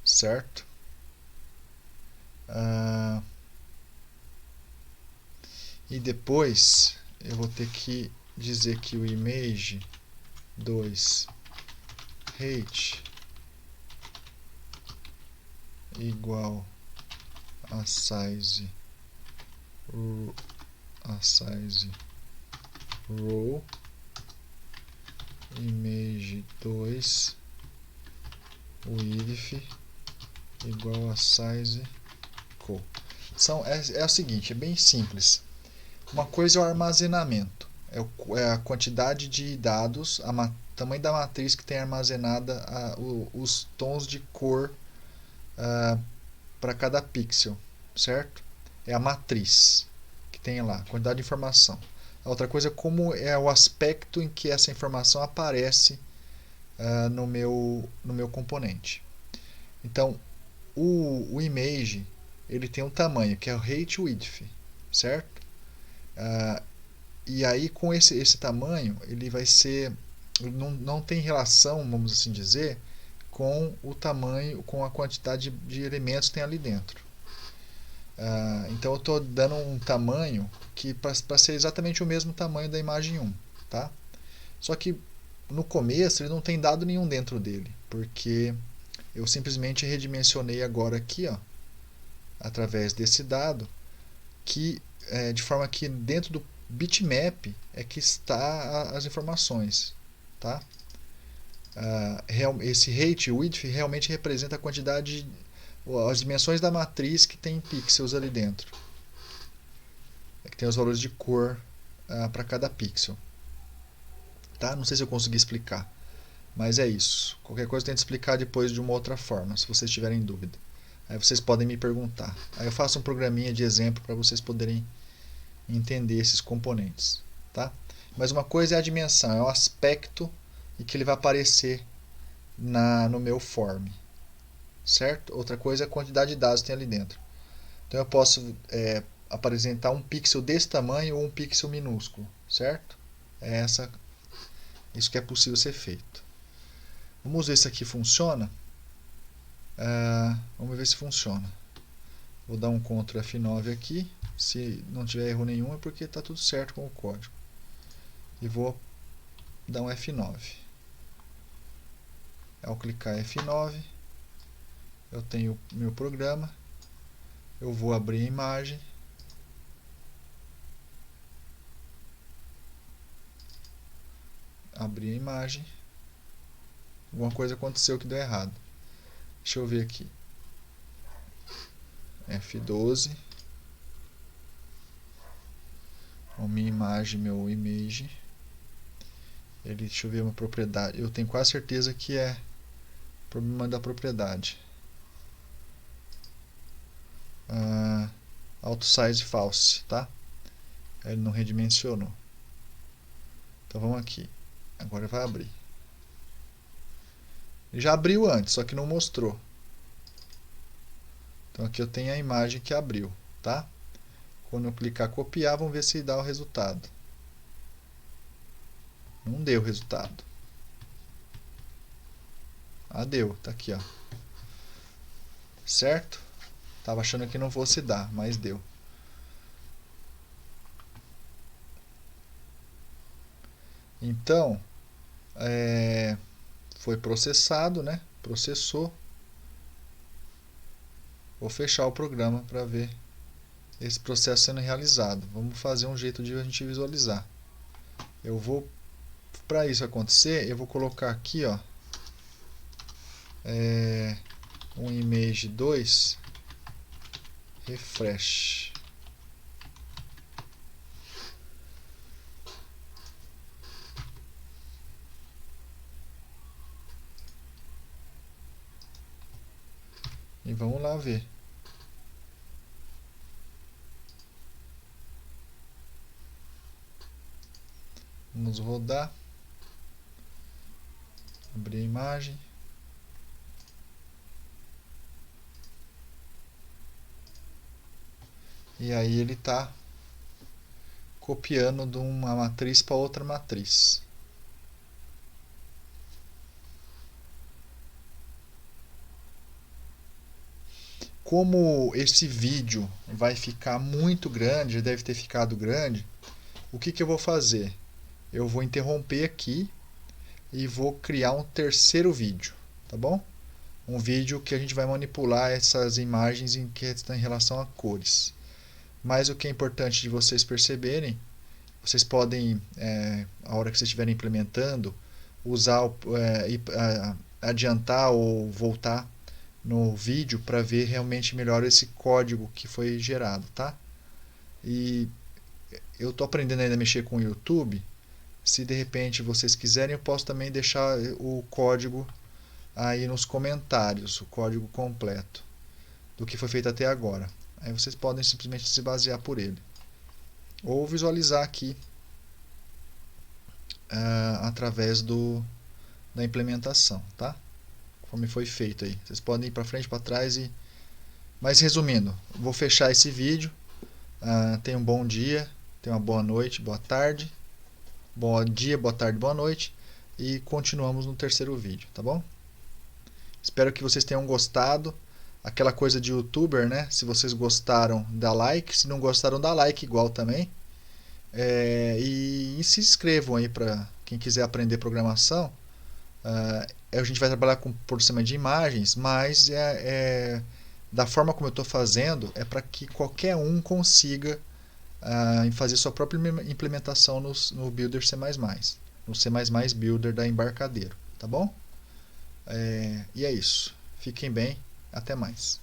Certo? E depois eu vou ter que dizer que o image 2 height igual a size row image 2 width igual a size col. É o seguinte, é bem simples. Uma coisa é o armazenamento, é a quantidade de dados, tamanho da matriz que tem armazenada os tons de cor para cada pixel, certo? É a matriz que tem lá, quantidade de informação. A outra coisa é como é o aspecto em que essa informação aparece no meu componente. Então, o image ele tem um tamanho que é o height width, certo? E aí com esse tamanho ele vai ser, não tem relação, vamos assim dizer, com o tamanho, com a quantidade de elementos que tem ali dentro. Então eu estou dando um tamanho que para ser exatamente o mesmo tamanho da imagem 1, tá? Só que no começo ele não tem dado nenhum dentro dele, porque eu simplesmente redimensionei agora aqui, ó, através desse dado, que de forma que dentro do bitmap é que está as informações, tá? Esse height width realmente representa a quantidade, as dimensões da matriz que tem pixels ali dentro, que tem os valores de cor para cada pixel, tá? Não sei se eu consegui explicar, mas é isso. Qualquer coisa eu tento explicar depois de uma outra forma, se vocês tiverem dúvida. Aí vocês podem me perguntar. Aí eu faço um programinha de exemplo para vocês poderem entender esses componentes, tá? Mas uma coisa é a dimensão, é o aspecto e que ele vai aparecer no meu form, certo? Outra coisa é a quantidade de dados que tem ali dentro. Então eu posso apresentar um pixel desse tamanho ou um pixel minúsculo, certo? É isso que é possível ser feito. Vamos ver se aqui funciona. Vamos ver se funciona. Vou dar um Ctrl F9 aqui. Se não tiver erro nenhum é porque está tudo certo com o código. E vou dar um F9. Ao clicar F9, eu tenho meu programa. Eu vou abrir a imagem. Abrir a imagem. Alguma coisa aconteceu que deu errado. Deixa eu ver aqui. F12. A minha imagem, meu image. Deixa eu ver uma propriedade. Eu tenho quase certeza que é problema da propriedade. Auto size false, tá? Ele não redimensionou. Então vamos aqui. Agora vai abrir. Ele já abriu antes, só que não mostrou. Então aqui eu tenho a imagem que abriu, tá? Quando eu clicar copiar, vamos ver se dá o resultado. Não deu o resultado. Deu, tá aqui, ó. Certo? Tava achando que não fosse dar, mas deu. Então, foi processado, né? Processou. Vou fechar o programa para ver esse processo sendo realizado. Vamos fazer um jeito de a gente visualizar. Para isso acontecer, eu vou colocar aqui, ó, um image 2 refresh. E vamos lá ver. Vamos rodar. Abrir a imagem. E aí ele está copiando de uma matriz para outra matriz. Como esse vídeo vai ficar muito grande, já deve ter ficado grande, o que eu vou fazer? Eu vou interromper aqui e vou criar um terceiro vídeo, tá bom? Um vídeo que a gente vai manipular essas imagens em relação a cores. Mas o que é importante de vocês perceberem, vocês podem, a hora que vocês estiverem implementando, usar, adiantar ou voltar no vídeo para ver realmente melhor esse código que foi gerado, tá? E eu estou aprendendo ainda a mexer com o YouTube. Se de repente vocês quiserem, eu posso também deixar o código aí nos comentários, o código completo do que foi feito até agora. Aí vocês podem simplesmente se basear por ele. Ou visualizar aqui através da implementação, tá? Como foi feito aí. Vocês podem ir para frente, para trás e... Mas resumindo, vou fechar esse vídeo. Tenha um bom dia, tenha uma boa noite, boa tarde. Bom dia, boa tarde, boa noite. E continuamos no terceiro vídeo, tá bom? Espero que vocês tenham gostado. Aquela coisa de youtuber, né? Se vocês gostaram, dá like. Se não gostaram, dá like igual também. E se inscrevam aí para quem quiser aprender programação. A gente vai trabalhar com processamento de imagens, mas da forma como eu estou fazendo, é para que qualquer um consiga fazer sua própria implementação no Builder C++, no C++ Builder da Embarcadero, tá bom? E é isso. Fiquem bem, até mais.